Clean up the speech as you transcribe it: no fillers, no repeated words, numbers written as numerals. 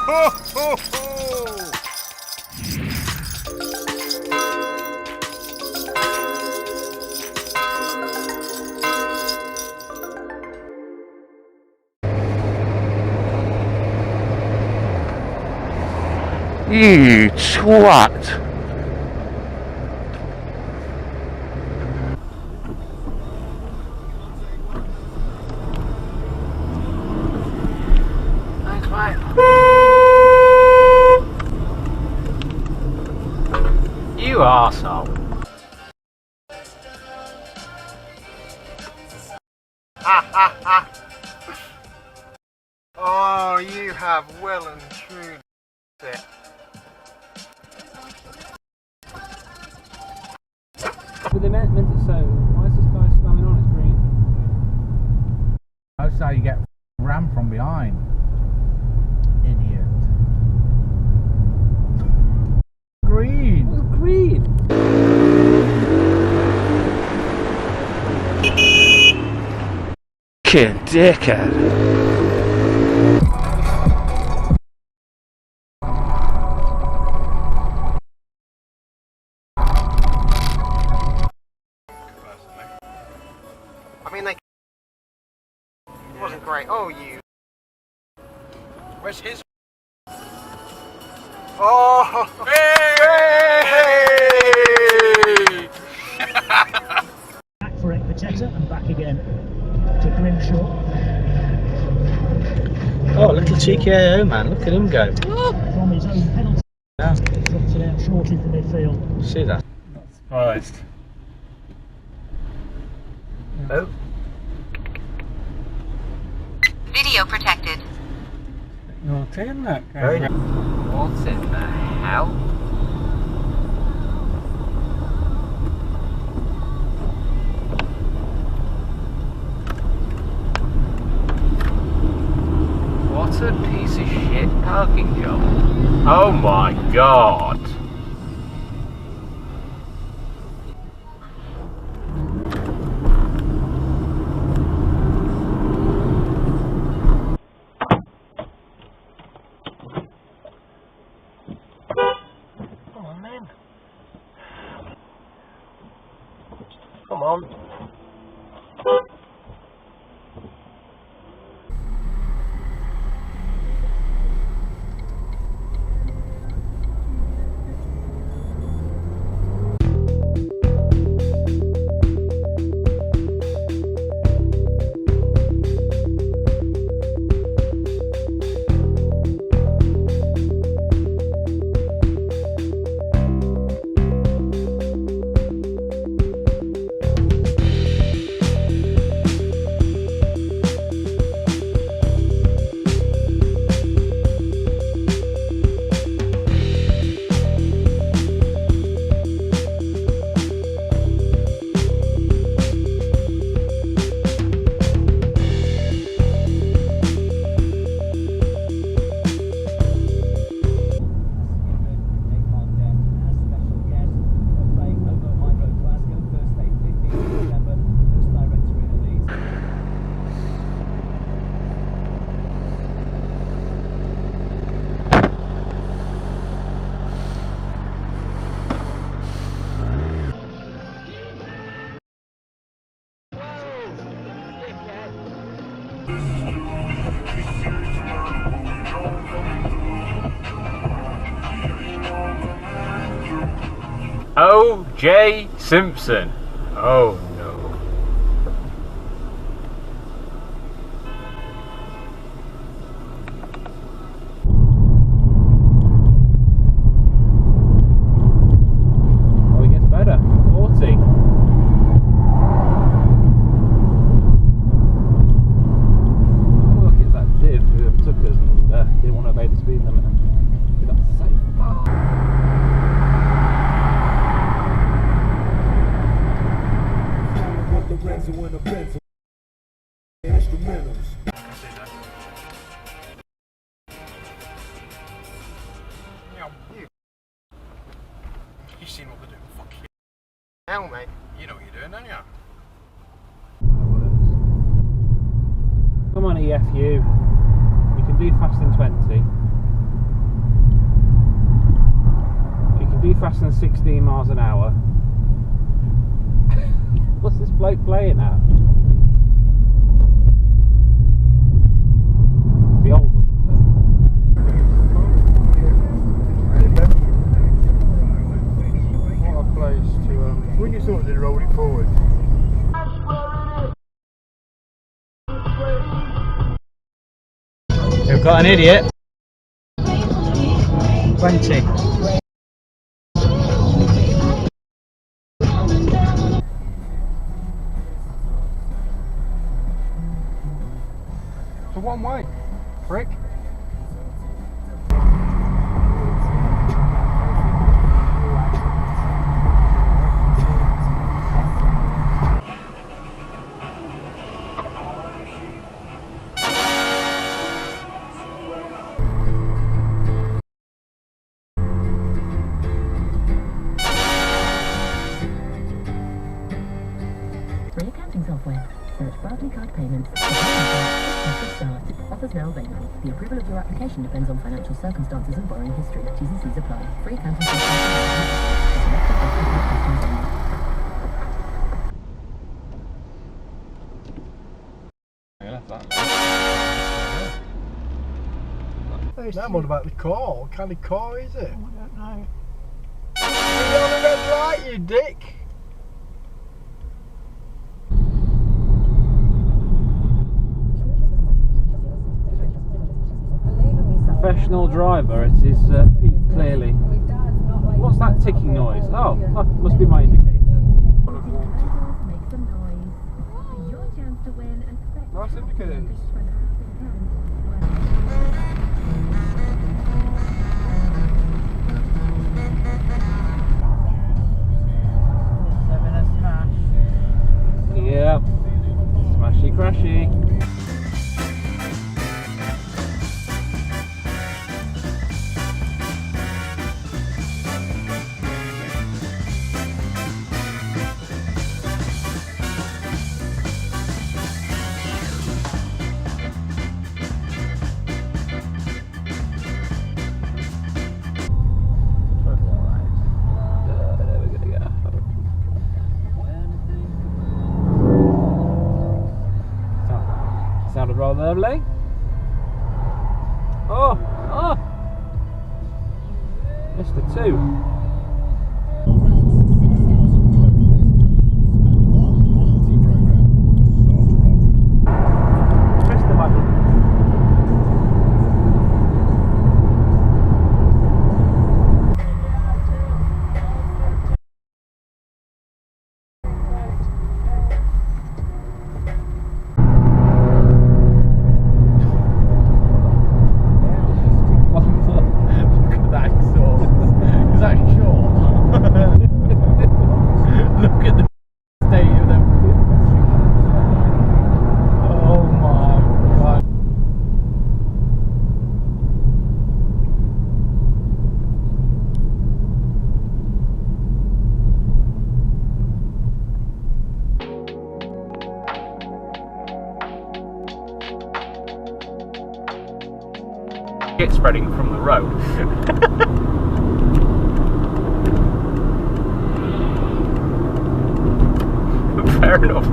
ho, ho, ho. You twat! Thanks, mate. You arsehole. Oh, you have well and truly it. But they meant it so. Why is this guy slamming on? It's green. That's how you get rammed from behind. Idiot. Green. It's green. Fucking dickhead. I mean, it wasn't great. Oh, you. Where's his? Oh! Hey! Back for it, Protector, and back again to Grimshaw. Oh, little cheeky AO man, look at him go. From his own penalty. Yeah. Drops it out shortly from midfield. See that? Not surprised. Oh. Video protected. Naughty, isn't that? Very nice. What in the hell? What a piece of shit parking job. Oh my god. Come on, man. Come on. O.J. Simpson. Oh no. Oh, it gets better. 40. Oh, look, it's that div who took us and didn't want to obey the speed limit. We got so far. You've seen what we're doing. Fuck you. Hell, mate. You know what you're doing, don't you? Come on, EFU. You can do fast in 20. can do faster than 16 miles an hour. What's this bloke playing at? The old one. What a place to when you thought they'd roll it forward. We've got an idiot. 20. It's a one way, prick. Free accounting software. Search Barclay Card Payments. Start. Offers now available. The approval of your application depends on financial circumstances and borrowing history. T&Cs apply. Free accounting software. Now what about the car? What kind of car is it? I don't know. You're on a red light, you dick! Professional driver, it is Pete clearly. What's that ticking noise? Oh, must be my indicator. Make some noise. Your chance to win and Nice indicators. Having a smash. Yep. Smashy crashy. Sounded rather lovely. Oh, Mr. 2. Press the button. It's spreading from the road. Fair enough.